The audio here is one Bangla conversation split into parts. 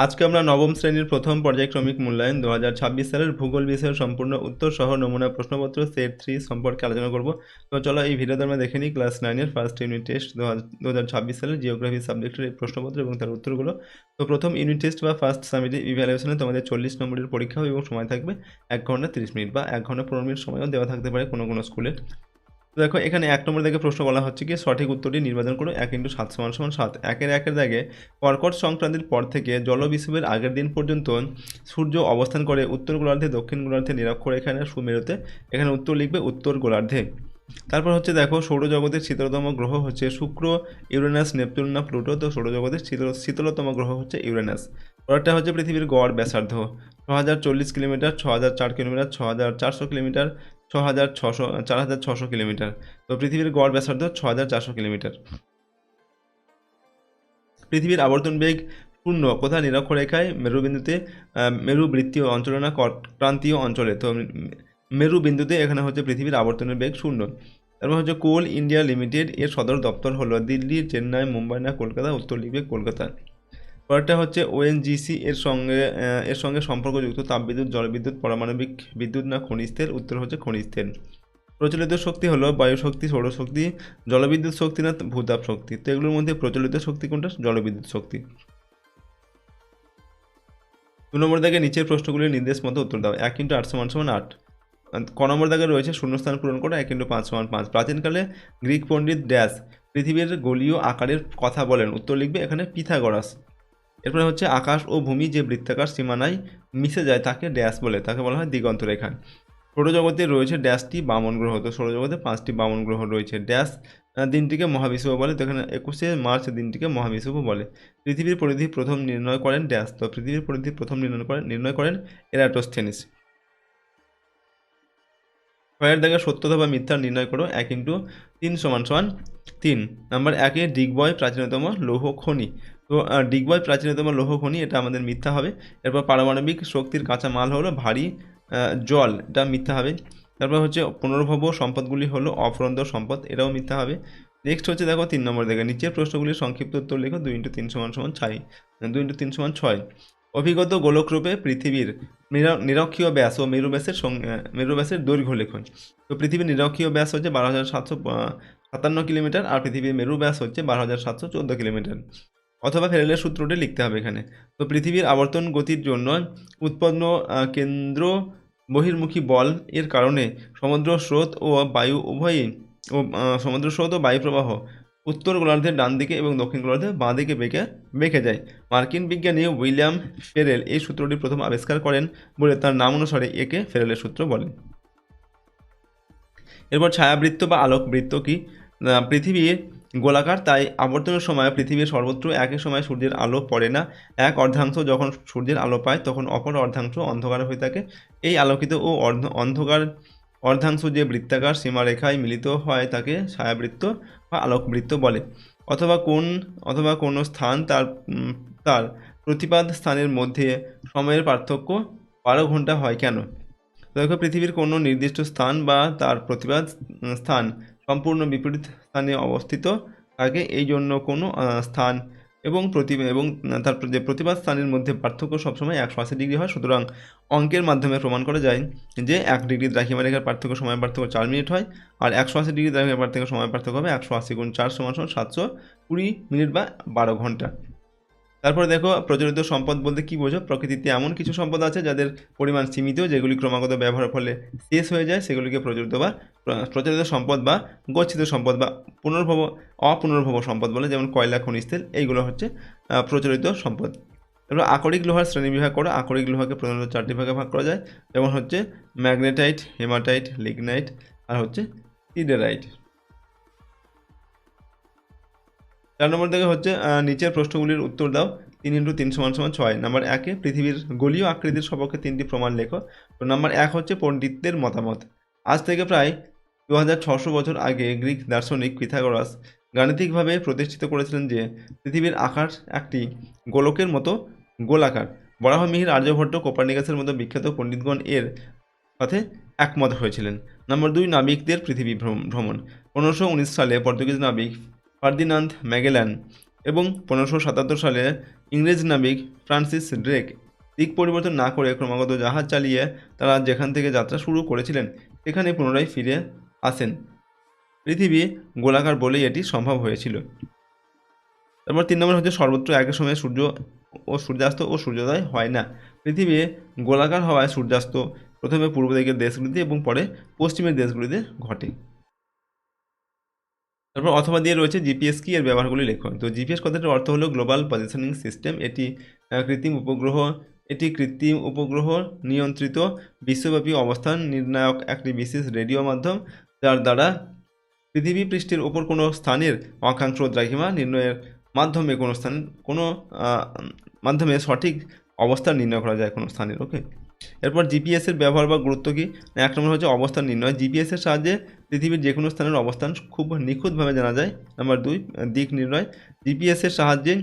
আজকে আমরা নবম শ্রেণীর প্রথম পর্যায়ক্রমিক মূল্যায়ন 2026 সালের ভূগোল বিষয়ের সম্পূর্ণ উত্তর সহ নমুনা প্রশ্নপত্র সেট 3 সম্পর্কে আলোচনা করব। তো চলো এই ভিডিওতে আমরা দেখে নিই ক্লাস 9 এর ফার্স্ট ইউনিট টেস্ট 2026 সালের জিওগ্রাফি সাবজেক্টের এই প্রশ্নপত্র এবং তার উত্তরগুলো। তো প্রথম ইউনিট টেস্ট বা ফার্স্ট সামিটিভ ইভ্যালুয়েশনে তোমাদের 40 নম্বরের পরীক্ষা হবে এবং সময় থাকবে 1 ঘন্টা 30 মিনিট বা 1 ঘন্টা 15 মিনিট সময়ও দেওয়া থাকতে পারে কোনো কোনো স্কুলে। তো দেখো এখানে 1 নম্বর থেকে প্রশ্ন বলা হচ্ছে কি সঠিক উত্তরটি নির্বাচন করো। 1 × 7 = 7। একের দাগে কর্কট সংক্রান্তির পর থেকে জলবিষুবের আগের দিন পর্যন্ত সূর্য অবস্থান করে উত্তর গোলার্ধে, দক্ষিণ গোলার্ধে নিরক্ষরেখায় সুমেরুতে। এখানে উত্তর লিখবে উত্তর গোলার্ধে। তারপর হচ্ছে দেখো সৌরজগতের শীতলতম গ্রহ হচ্ছে শুক্র, ইউরেনাস, নেপচুন না প্লুটো। তো সৌরজগতের শীতলতম গ্রহ হচ্ছে ইউরেনাস। পরেরটা হচ্ছে পৃথিবীর গড় ব্যাসার্ধ 6040 কিলোমিটার, 6004 কিলোমিটার, 6400 কিলোমিটার, 4600 কিলোমিটার। তো পৃথিবীর গড় ব্যাসার্ধ 6400 কিলোমিটার। পৃথিবীর আবর্তন বেগ শূন্য কোথায়? নিরক্ষরেখায়, মেরুবিন্দুতে, মেরুবৃত্তীয় অঞ্চলে না ক্রান্তীয় অঞ্চলে। তো মেরুবিন্দুতে এখানে হচ্ছে পৃথিবীর আবর্তনের বেগ শূন্য। তারপর হচ্ছে কোল ইন্ডিয়া লিমিটেড এর সদর দপ্তর হলো দিল্লি, চেন্নাই, মুম্বাই না কলকাতা। উত্তর লিখবে কলকাতা। পরেরটা হচ্ছে ওএনজিসি এর সঙ্গে সম্পর্কযুক্ত তাপবিদ্যুৎ, জলবিদ্যুৎ, পারমাণবিক বিদ্যুৎ না খনিজ তেল। উত্তর হচ্ছে খনিজ তেল। প্রচলিত শক্তি হলো বায়ুশক্তি, সৌরশক্তি, জলবিদ্যুৎ শক্তি না ভূতাপ শক্তি। তো এগুলোর মধ্যে প্রচলিত শক্তি কোনটা? জলবিদ্যুৎ শক্তি। 2 নম্বর দাগে নিচের প্রশ্নগুলির নির্দেশ মতো উত্তর দাও। 1 × 8 = 8। ক নম্বর দাগে রয়েছে শূন্যস্থান পূরণ করো। 1 × 5 = 5। প্রাচীনকালে গ্রিক পণ্ডিত ড্যাশ পৃথিবীর গোলীয় আকারের কথা বলেন। উত্তর লিখবে এখানে পিথাগোরাস। এরপরে হচ্ছে আকাশ ও ভূমি যে বৃত্তাকার সীমানায় মিশে যায় তাকে ড্যাশ বলে, তাকে বলা হয় দিগন্ত রেখা। সৌরজগতে রয়েছে ড্যাশটি বামন গ্রহ। তো সৌরজগতে 5টি বামন গ্রহ রয়েছে। ড্যাশ দিনটিকে মহাবিষুব বলে। তো এখানে 21শে মার্চ দিনটিকে মহাবিষুব বলে। পৃথিবীর পরিধি প্রথম নির্ণয় করেন ড্যাশ। তো পৃথিবীর পরিধি প্রথম নির্ণয় করেন এরাটোস্থেনিস। ছয়ের দাগে সত্যতা বা মিথ্যা নির্ণয় করো। 1 × 3 = 3। নাম্বার 1 ডিগবয় প্রাচীনতম লৌহ খনি। তো ডিগবয় প্রাচীনতম লৌহ খনি, এটা আমাদের মিথ্যা হবে। এরপর পারমাণবিক শক্তির কাঁচা মাল হলো ভারী জল, এটা মিথ্যা হবে। তারপর হচ্ছে পুনর্ভব সম্পদগুলি হলো অফুরন্ত সম্পদ, এটাও মিথ্যা হবে। নেক্সট হচ্ছে দেখো 3 নম্বর দেখে নিচের প্রশ্নগুলির সংক্ষিপ্ত উত্তর লেখো। 2 × 3 = 6। 2 × 3 = 6। অভিগত গোলকরূপে পৃথিবীর নিরক্ষীয় ব্যাস ও মেরু ব্যাসের দৈর্ঘ্য লেখুন। তো পৃথিবীর নিরক্ষীয় ব্যাস হচ্ছে 12,757 কিলোমিটার আর পৃথিবীর মেরু ব্যাস হচ্ছে 12,714 কিলোমিটার। অথবা ফেরেলের সূত্রটি লিখতে হবে এখানে। তো পৃথিবীর আবর্তন গতির জন্য উৎপন্ন কেন্দ্র বহির্মুখী বল এর কারণে সমুদ্র স্রোত ও বায়ু উভয়ই সমুদ্র স্রোত ও বায়ু প্রবাহ উত্তর গোলার্ধের ডান দিকে এবং দক্ষিণ গোলার্ধের বাঁ দিকে বেঁকে যায়। মার্কিন বিজ্ঞানী উইলিয়াম ফেরেল এই সূত্রটি প্রথম আবিষ্কার করেন বলে তার নাম অনুসারে একে ফেরেলের সূত্র বলে। এরপর ছায়াবৃত্ত বা আলোকবৃত্ত কি? পৃথিবীর গোলাকার, তাই আবর্তনের সময় পৃথিবীর সর্বত্র একই সময় সূর্যের আলো পড়ে না। এক অর্ধাংশ যখন সূর্যের আলো পায় তখন অপর অর্ধাংশ অন্ধকার হয়ে থাকে। এই আলোকিত ও অন্ধকার অর্ধাংশ যে বৃত্তাকার সীমারেখায় মিলিত হয় তাকে ছায়াবৃত্ত বা আলোকবৃত্ত বলে। অথবা কোনো স্থান তার প্রতিপাদ স্থানের মধ্যে সময়ের পার্থক্য 12 ঘন্টা হয় কেন? দেখো পৃথিবীর কোনো নির্দিষ্ট স্থান বা তার প্রতিবাদ স্থান সম্পূর্ণ বিপরীত স্থানে অবস্থিত থাকে। এই জন্য কোনো স্থান এবং তার যে প্রতিবাদ স্থানের মধ্যে পার্থক্য সবসময় 180 ডিগ্রি হয়। সুতরাং অঙ্কের মাধ্যমে প্রমাণ করা যায় যে 1 ডিগ্রি দ্রাঘিমা রেখার পার্থক্য সময় পার্থক্য 4 মিনিট হয়, আর 180 ডিগ্রি দ্রাঘিমা পার্থক্য সময় পার্থক্য হবে 180 × 4 = 720 মিনিট বা 12 ঘন্টা। তারপরে দেখো প্রচলিত সম্পদ বলতে কি বোঝো? প্রকৃতিতে এমন কিছু সম্পদ আছে যাদের পরিমাণ সীমিত, যেগুলি ক্রমাগত ব্যবহারের ফলে শেষ হয়ে যায়, সেগুলিকে প্রচলিত সম্পদ বা গচ্ছিত সম্পদ বা অপুনর্ভব সম্পদ বলে। যেমন কয়লা, খনিজ তেল, এইগুলো হচ্ছে প্রচলিত সম্পদ। এবার আকরিক লোহার শ্রেণীবিভাগ করো। আকরিক লোহাকে প্রধানত 4টি ভাগে ভাগ করা যায়, যেমন হচ্ছে ম্যাগনেটাইট, হেমাটাইট, লিগনাইট আর হচ্ছে সিডারাইট। 4 নম্বর থেকে হচ্ছে নিচের প্রশ্নগুলির উত্তর দাও। 3 × 3 = 6। নাম্বার 1 পৃথিবীর গোলীয় আকৃতির সপক্ষে 3টি প্রমাণ লেখো। তো নাম্বার 1 হচ্ছে পণ্ডিতদের মতামত। আজ থেকে প্রায় 2600 বছর আগে গ্রিক দার্শনিক পিথাগোরাস গাণিতিকভাবে প্রতিষ্ঠিত করেছিলেন যে পৃথিবীর আকার একটি গোলকের মতো গোলাকার। বরাহমিহির, আর্যভট্ট, কোপার্নিকাসের মতো বিখ্যাত পণ্ডিতগণ এর সাথে একমত হয়েছিলেন। নাম্বার 2 নাবিকদের পৃথিবী ভ্রমণ। 1519 সালে পর্তুগিজ নাবিক ফার্দিনান্দ ম্যাগেলান এবং 1577 সালে ইংরেজ নাবিক ফ্রান্সিস ড্রেক দিক পরিবর্তন না করে ক্রমাগত জাহাজ চালিয়ে তারা যেখান থেকে যাত্রা শুরু করেছিলেন সেখানে পুনরায় ফিরে আসেন। পৃথিবী গোলাকার বলেই এটি সম্ভব হয়েছিল। তারপর 3 নম্বর হচ্ছে সর্বত্র একই সময়ে সূর্য ও সূর্যাস্ত ও সূর্যোদয় হয় না। পৃথিবী গোলাকার হওয়ায় সূর্যাস্ত প্রথমে পূর্ব দিকের দেশগুলিতে এবং পরে পশ্চিমের দেশগুলিতে ঘটে। তারপর অথবা দিয়ে রয়েছে জিপিএস কি, এর ব্যবহারগুলি লেখো। তো জিপিএস কথাটির অর্থ হলো গ্লোবাল পজিশনিং সিস্টেম। এটি কৃত্রিম উপগ্রহ নিয়ন্ত্রিত বিশ্বব্যাপী অবস্থান নির্ণায়ক একটি বিশেষ রেডিও মাধ্যম, যার দ্বারা পৃথিবী পৃষ্ঠের ওপর কোনো স্থানের অক্ষাংশ দ্রাঘিমা নির্ণয়ের মাধ্যমে মাধ্যমে সঠিক অবস্থান নির্ণয় করা যায় কোনো স্থানের। ওকে, এরপর জিপিএসের ব্যবহার বা গুরুত্ব কী? 1 নম্বর হচ্ছে অবস্থান নির্ণয়। জিপিএসের সাহায্যে পৃথিবীর যে কোনো স্থানের অবস্থান খুব নিখুঁতভাবে জানা যায়। নাম্বার 2 দিক নির্ণয়। জিপিএসের সাহায্যে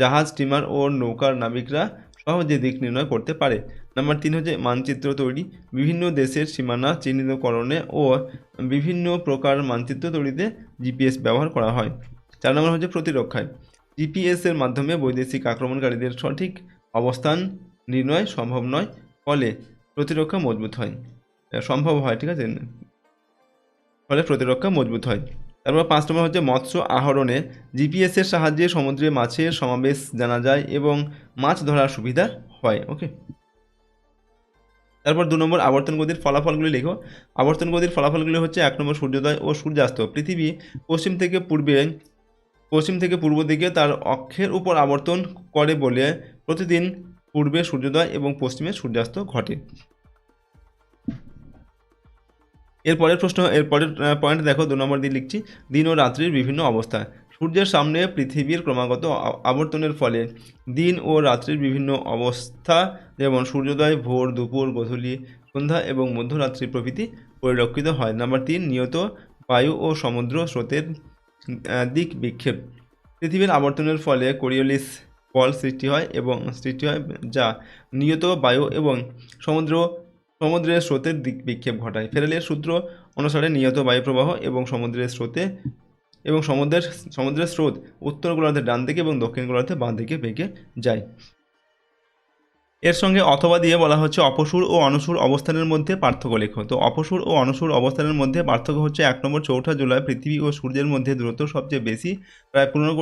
জাহাজ, স্টিমার ও নৌকার নাবিকরা সহজে দিক নির্ণয় করতে পারে। নাম্বার 3 হচ্ছে মানচিত্র তৈরি। বিভিন্ন দেশের সীমানা চিহ্নিতকরণে ও বিভিন্ন প্রকার মানচিত্র তৈরিতে জিপিএস ব্যবহার করা হয়। 4 নম্বর হচ্ছে প্রতিরক্ষায়। জিপিএসের মাধ্যমে বৈদেশিক আক্রমণকারীদের সঠিক অবস্থান নির্ণয় সম্ভব নয়, ফলে প্রতিরক্ষা মজবুত হয়, ঠিক আছে, ফলে প্রতিরক্ষা মজবুত হয়। তারপর 5 নম্বর হচ্ছে মৎস্য আহরণে। জিপিএসের সাহায্যে সমুদ্রে মাছের সমাবেশ জানা যায় এবং মাছ ধরার সুবিধা হয়। ওকে, তারপর 2 নম্বর আবর্তন গতির ফলাফলগুলি লেখো। আবর্তন গতির ফলাফলগুলি হচ্ছে 1 নম্বর সূর্যোদয় ও সূর্যাস্ত। পৃথিবী পশ্চিম থেকে পূর্ব দিকে তার অক্ষের উপর আবর্তন করে বলে প্রতিদিন পূর্বে সূর্যোদয় এবং পশ্চিমে সূর্যাস্ত ঘটে। এরপরের পয়েন্ট দেখো, 2 নম্বর দিয়ে লিখছি, দিন ও রাত্রির বিভিন্ন অবস্থা। সূর্যের সামনে পৃথিবীর ক্রমাগত আবর্তনের ফলে দিন ও রাত্রির বিভিন্ন অবস্থা, যেমন সূর্যোদয়, ভোর, দুপুর, গোধূলি, সন্ধ্যা এবং মধ্যরাত্রি প্রভৃতি পরিলক্ষিত হয়। নাম্বার 3 নিয়ত বায়ু ও সমুদ্র স্রোতের দিক বিক্ষেপ। পৃথিবীর আবর্তনের ফলে কোরিওলিস বল সৃষ্টি হয়, যা নিয়ত বায়ু এবং সমুদ্রের স্রোতের দিক বিক্ষেপ ঘটায়। ফেরেলের সূত্র অনুসারে নিয়ত বায়ুপ্রবাহ এবং সমুদ্রের স্রোত উত্তর গোলার্ধে ডান দিকে এবং দক্ষিণ গোলার্ধে বাঁ দিকে বেঁকে যায়। এর সঙ্গে অথবা দিয়ে বলা হচ্ছে অপসূর ও অনসূর অবস্থানের মধ্যে পার্থক্য লেখো। তো অপসূর ও অনসূর অবস্থানের মধ্যে পার্থক্য হচ্ছে 1 নম্বর 4 জুলাই পৃথিবী ও সূর্যের মধ্যে দূরত্ব সবচেয়ে বেশি, প্রায় 15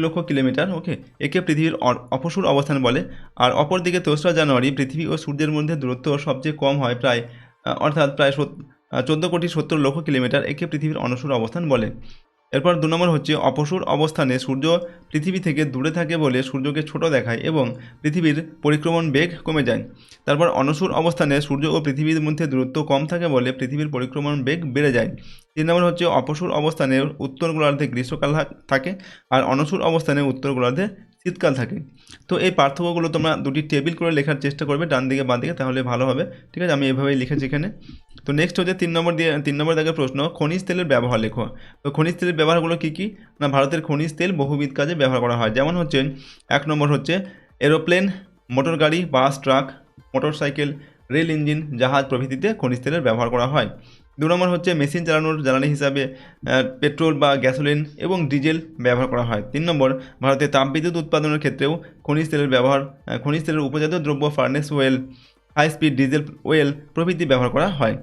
লক্ষ কিলোমিটার। ওকে, একে পৃথিবীর অপসূর অবস্থান বলে। আর অপরদিকে 3রা জানুয়ারি পৃথিবী ও সূর্যের মধ্যে দূরত্ব সবচেয়ে কম হয়, প্রায় 14,70,00,000 কিলোমিটার। একে পৃথিবীর অনসূর অবস্থান বলে। এরপর 2 নম্বর হচ্ছে অপসূর অবস্থানে সূর্য পৃথিবী থেকে দূরে থাকে বলে সূর্যকে ছোট দেখায় এবং পৃথিবীর পরিক্রমণ বেগ কমে যায়। তারপর অনসূর অবস্থানে সূর্য ও পৃথিবীর মধ্যে দূরত্ব কম থাকে বলে পৃথিবীর পরিক্রমণ বেগ বেড়ে যায়। 3 নম্বর হচ্ছে অপসূর অবস্থানে উত্তর গোলার্ধে গ্রীষ্মকাল থাকে আর অনসূর অবস্থানে উত্তর গোলার্ধে শীতকাল থাকে। তো এই পার্থক্যগুলো তোমরা দুটি টেবিল করে লেখার চেষ্টা করবে, ডান দিকে বাঁ দিকে, তাহলে ভালো হবে। ঠিক আছে, আমি এভাবেই লিখেছি এখানে। তো নেক্সট হচ্ছে 3 নম্বর দাগের প্রশ্ন, খনিজ তেলের ব্যবহার লেখো। তো খনিজ তেলের ব্যবহারগুলো কী কী? না, ভারতের খনিজ তেল বহুবিধ কাজে ব্যবহার করা হয়। যেমন হচ্ছে 1 নম্বর হচ্ছে এরোপ্লেন, মোটর গাড়ি, বাস, ট্রাক, মোটরসাইকেল, রেল ইঞ্জিন, জাহাজ প্রভৃতিতে খনিজ তেলের ব্যবহার করা হয়। 2 নম্বর হচ্ছে মেশিন চালানোর জ্বালানি হিসাবে পেট্রোল বা গ্যাসোলিন এবং ডিজেল ব্যবহার করা হয়। 3 নম্বর ভারতে তাপবিদ্যুৎ উৎপাদনের ক্ষেত্রেও খনিজ তেলের উপজাত দ্রব্য furnace oil, high speed diesel oil প্রভৃতি ব্যবহার করা হয়।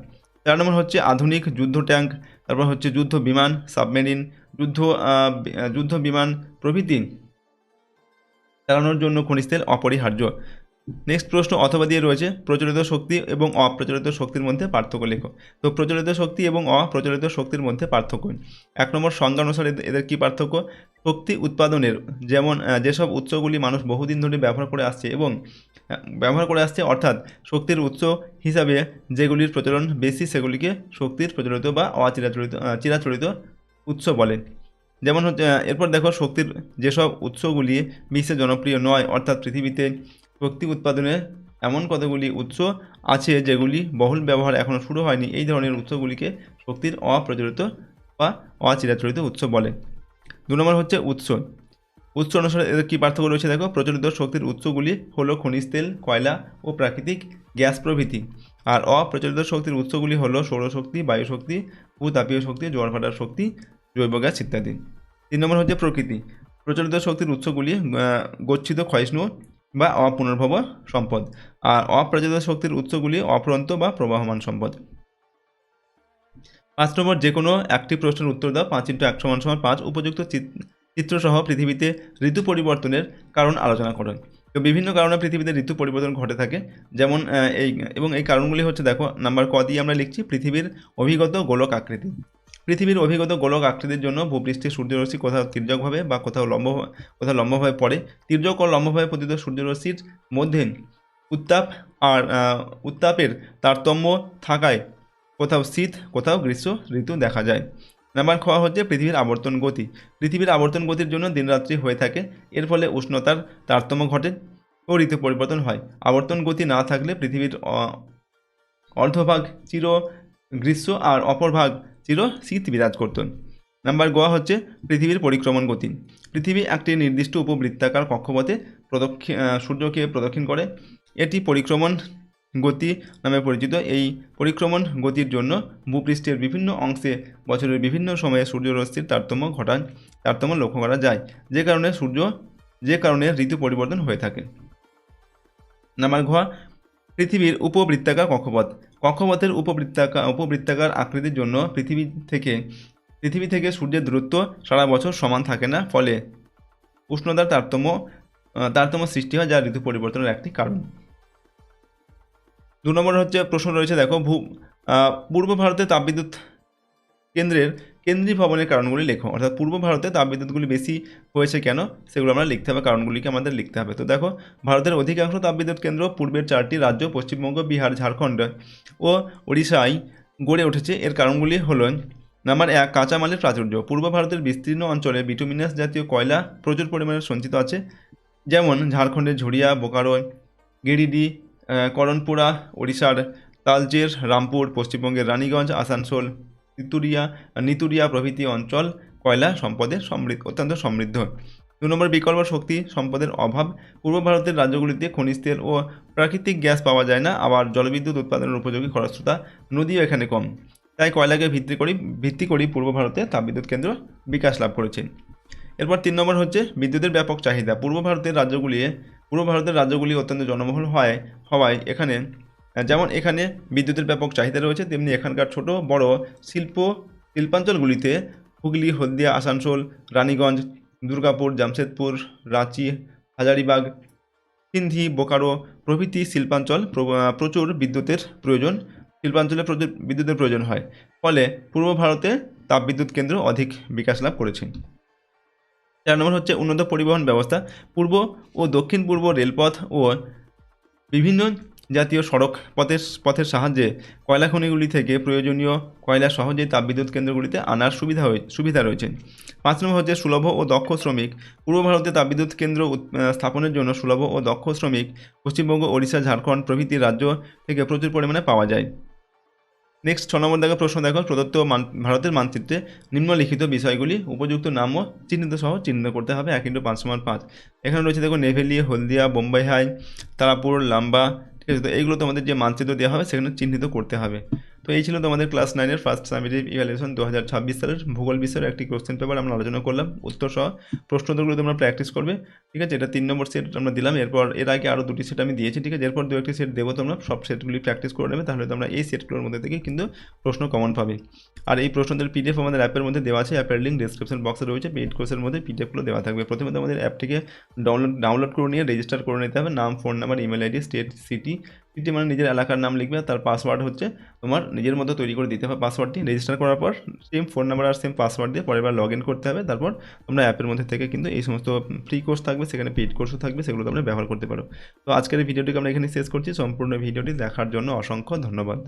4 নম্বর হচ্ছে আধুনিক যুদ্ধ ট্যাঙ্ক, তারপর হচ্ছে যুদ্ধ বিমান, সাবমেরিন, যুদ্ধ বিমান প্রভৃতি চালানোর জন্য খনিজ তেল অপরিহার্য। নেক্সট প্রশ্ন অথবা দিয়ে রয়েছে, প্রচলিত শক্তি এবং অপ্রচলিত শক্তির মধ্যে পার্থক্য লেখো। তো প্রচলিত শক্তি এবং অপ্রচলিত শক্তির মধ্যে পার্থক্য। 1 নম্বর সংজ্ঞা অনুসারে এদের কী পার্থক্য? শক্তি উৎপাদনের যেসব উৎসগুলি মানুষ বহুদিন ধরে ব্যবহার করে আসছে অর্থাৎ শক্তির উৎস হিসাবে যেগুলির প্রচলন বেশি সেগুলিকে শক্তির প্রচলিত বা চিরাচরিত উৎস বলে। যেমন হচ্ছে এরপর দেখো, শক্তির যেসব উৎসগুলি বিশ্বে জনপ্রিয় নয়, অর্থাৎ পৃথিবীতে শক্তি উৎপাদনে এমন কতগুলি উৎস আছে যেগুলি বহুল ব্যবহার এখনও শুরু হয়নি, এই ধরনের উৎসগুলিকে শক্তির অপ্রচলিত বা অচিরাচরিত উৎস বলে। 2 নম্বর হচ্ছে উৎস অনুসারে এদের কী পার্থক্য রয়েছে দেখো। প্রচলিত শক্তির উৎসগুলি হলো খনিজ তেল, কয়লা ও প্রাকৃতিক গ্যাস প্রভৃতি। আর অপ্রচলিত শক্তির উৎসগুলি হলো সৌরশক্তি, বায়ুশক্তি, ভূতাপীয় শক্তি, জোয়ার ভাটার শক্তি, জৈব গ্যাস ইত্যাদি। 3 নম্বর হচ্ছে প্রকৃতি। প্রচলিত শক্তির উৎসগুলি গচ্ছিত ক্ষয়িষ্ণু বা অপুনর্ভব সম্পদ, আর অপ্রচলিত শক্তির উৎসগুলি অফুরন্ত বা প্রবাহমান সম্পদ। 5 নম্বর, যে কোনো একটি প্রশ্নের উত্তর দাও। 5 × 1 = 5। উপযুক্ত চিত্রসহ পৃথিবীতে ঋতু পরিবর্তনের কারণ আলোচনা করো। তো বিভিন্ন কারণে পৃথিবীতে ঋতু পরিবর্তন ঘটে থাকে, যেমন এই কারণগুলি হচ্ছে, দেখো নাম্বার ক দিয়ে আমরা লিখছি পৃথিবীর অভিগত গোলক আকৃতি। পৃথিবীর অভিগত গোলক আকৃতির জন্য ভূপৃষ্ঠে সূর্যরশ্মি কোথাও তির্যকভাবে বা কোথাও লম্বভাবে পড়ে। তির্যক ও লম্বভাবে পতিত সূর্যরশ্মির মধ্যে উত্তাপের তারতম্য থাকায় কোথাও শীত কোথাও গ্রীষ্ম ঋতু দেখা যায়। নাম্বার খ হচ্ছে পৃথিবীর আবর্তন গতি। পৃথিবীর আবর্তন গতির জন্য দিনরাত্রি হয়ে থাকে, এর ফলে উষ্ণতার তারতম্য ঘটে ও ঋতু পরিবর্তন হয়। আবর্তন গতি না থাকলে পৃথিবীর অর্ধভাগ চির গ্রীষ্ম আর অপর ভাগ চির শীত বিরাজ করত। নাম্বার গ হচ্ছে পৃথিবীর পরিক্রমণ গতি। পৃথিবী একটি নির্দিষ্ট উপবৃত্তাকার কক্ষপথে সূর্যকে প্রদক্ষিণ করে, এটি পরিক্রমণ গতি নামে পরিচিত। এই পরিক্রমণ গতির জন্য ভূপৃষ্ঠের বিভিন্ন অংশে বছরের বিভিন্ন সময়ে সূর্যরশ্মির তারতম্য লক্ষ্য করা যায়, যে কারণে ঋতু পরিবর্তন হয়ে থাকে। নাম্বার ঘ পৃথিবীর উপবৃত্তাকার কক্ষপথ। কক্ষপথের উপবৃত্তাকার আকৃতির জন্য পৃথিবী থেকে সূর্যের দূরত্ব সারা বছর সমান থাকে না, ফলে উষ্ণতার তারতম্য সৃষ্টি হয়, যা ঋতু পরিবর্তনের একটি কারণ। 2 নম্বর হচ্ছে প্রশ্ন রয়েছে, দেখো পূর্ব ভারতে তাপবিদ্যুৎ কেন্দ্রীয় ভবনের কারণগুলি লেখো। অর্থাৎ পূর্ব ভারতে তাপবিদ্যুৎগুলি বেশি হয়েছে কেন, সেগুলো আমরা লিখতে হবে, কারণগুলিকে আমাদের লিখতে হবে। তো দেখো, ভারতের অধিকাংশ তাপবিদ্যুৎ কেন্দ্র পূর্বের 4টি রাজ্য পশ্চিমবঙ্গ, বিহার, ঝাড়খণ্ড ও ওড়িশায় গড়ে উঠেছে। এর কারণগুলি হলো, নাম্বার 1, কাঁচামালের প্রাচুর্য। পূর্ব ভারতের বিস্তীর্ণ অঞ্চলে বিটুমিনাস জাতীয় কয়লা প্রচুর পরিমাণে সঞ্চিত আছে, যেমন ঝাড়খণ্ডের ঝুড়িয়া, বোকারো, গিরিডি, করণপুরা, ওড়িশার তালচের, রামপুর, পশ্চিমবঙ্গের রানীগঞ্জ, আসানসোল, নিতুরিয়া প্রভৃতি অঞ্চল কয়লা সম্পদে অত্যন্ত সমৃদ্ধ। 2 নম্বর, বিকল্প শক্তি সম্পদের অভাব। পূর্ব ভারতের রাজ্যগুলিতে খনিজ তেল ও প্রাকৃতিক গ্যাস পাওয়া যায় না, আবার জলবিদ্যুৎ উৎপাদনের উপযোগী খরস্রোতা নদীও এখানে কম, তাই কয়লাকে ভিত্তি করেই পূর্ব ভারতে তাপবিদ্যুৎ কেন্দ্র বিকাশ লাভ করেছে। এরপর 3 নম্বর হচ্ছে বিদ্যুতের ব্যাপক চাহিদা। পূর্ব ভারতের রাজ্যগুলি অত্যন্ত জনবহুল হওয়ায় এখানে বিদ্যুতের ব্যাপক চাহিদা রয়েছে, তেমনি এখানকার ছোট বড় শিল্পাঞ্চলগুলিতে হুগলি, হলদিয়া, আসানসোল, রানীগঞ্জ, দুর্গাপুর, জামশেদপুর, রাঁচি, হাজারিবাগ, সিন্ধি, বোকারো প্রভৃতি প্রচুর বিদ্যুতের প্রয়োজন হয়, ফলে পূর্ব ভারতে তাপবিদ্যুৎ কেন্দ্র অধিক বিকাশ লাভ করেছে। 4 নম্বর হচ্ছে উন্নত পরিবহন ব্যবস্থা। পূর্ব ও দক্ষিণ পূর্ব রেলপথ ও বিভিন্ন জাতীয় সড়ক পথের সাহায্যে কয়লা খনিগুলি থেকে প্রয়োজনীয় কয়লা সহজেই তাপবিদ্যুৎ কেন্দ্রগুলিতে আনার সুবিধা রয়েছে। 5 নম্বর হচ্ছে সুলভ ও দক্ষ শ্রমিক। পূর্ব ভারতে তাপবিদ্যুৎ কেন্দ্র স্থাপনের জন্য সুলভ ও দক্ষ শ্রমিক পশ্চিমবঙ্গ, ওড়িশা, ঝাড়খণ্ড প্রভৃতি রাজ্য থেকে প্রচুর পরিমাণে পাওয়া যায়। নেক্সট 6 নম্বর প্রশ্ন দেখো, প্রদত্ত ভারতের মানচিত্রে নিম্নলিখিত বিষয়গুলি উপযুক্ত নাম ও চিহ্নিত করতে হবে। 1 × 5 = 5। এখানে রয়েছে, দেখো, নেভেলি, হলদিয়া, বোম্বাই হাই, তারাপুর, লাম্বা, ঠিক আছে। তো এইগুলো তোমাদের যে মানচিত্র দেওয়া হবে সেখানে চিহ্নিত করতে হবে। তো এই ছিল তোমাদের ক্লাস 9-এর ফার্স্ট সামেটিভ ইভ্যালুয়েশন 2026 সালের ভূগোল বিষয়ের একটি কোশ্চেন পেপার আমরা আলোচনা করলাম। উত্তর সহ প্রশ্নোত্তরগুলো তোমরা প্র্যাকটিস করবে, ঠিক আছে। এটা 3 নম্বর সেট আমরা দিলাম। এর আগে আরও 2টি সেট আমি দিয়েছি, ঠিক আছে। এরপর 2-1টি সেট দেবো, তোমরা সব সেটগুলি প্র্যাকটিস করে নেবে, তাহলে তোমরা এই সেটগুলোর মধ্যে থেকে কিন্তু প্রশ্ন কমন পাবে। আর এই প্রশ্নদের পিডিএফ আমাদের অ্যাপের মধ্যে দেওয়া আছে, অ্যাপের লিঙ্ক ডেসক্রিপশন বক্সে রয়েছে। পেইড কোর্সের মধ্যে পিডিএফগুলো দেওয়া থাকবে। প্রথমে তোমাদের অ্যাপটিকে ডাউনলোড করে নিয়ে রেজিস্টার করে নিতে হবে। নাম, phone number, email ID, state, city মানে নিজের এলাকার নাম লিখবে, তার পাসওয়ার্ড হচ্ছে তোমার নিজের মতো তৈরি করে দিতে হবে। পাসওয়ার্ডটি রেজিস্টার করার পর সেম ফোন নাম্বার আর সেম পাসওয়ার্ড দিয়ে পরের বার লগ ইন করতে হবে। তারপর তোমরা অ্যাপের মধ্যে থেকে কিন্তু এই সমস্ত ফ্রি কোর্স থাকবে, সেখানে পেইড কোর্সও থাকবে, সেগুলো তোমরা ব্যবহার করতে পারো। তো আজকের এই ভিডিওটিকে আমরা এখানে শেষ করছি। সম্পূর্ণ ভিডিওটি দেখার জন্য অসংখ্য ধন্যবাদ।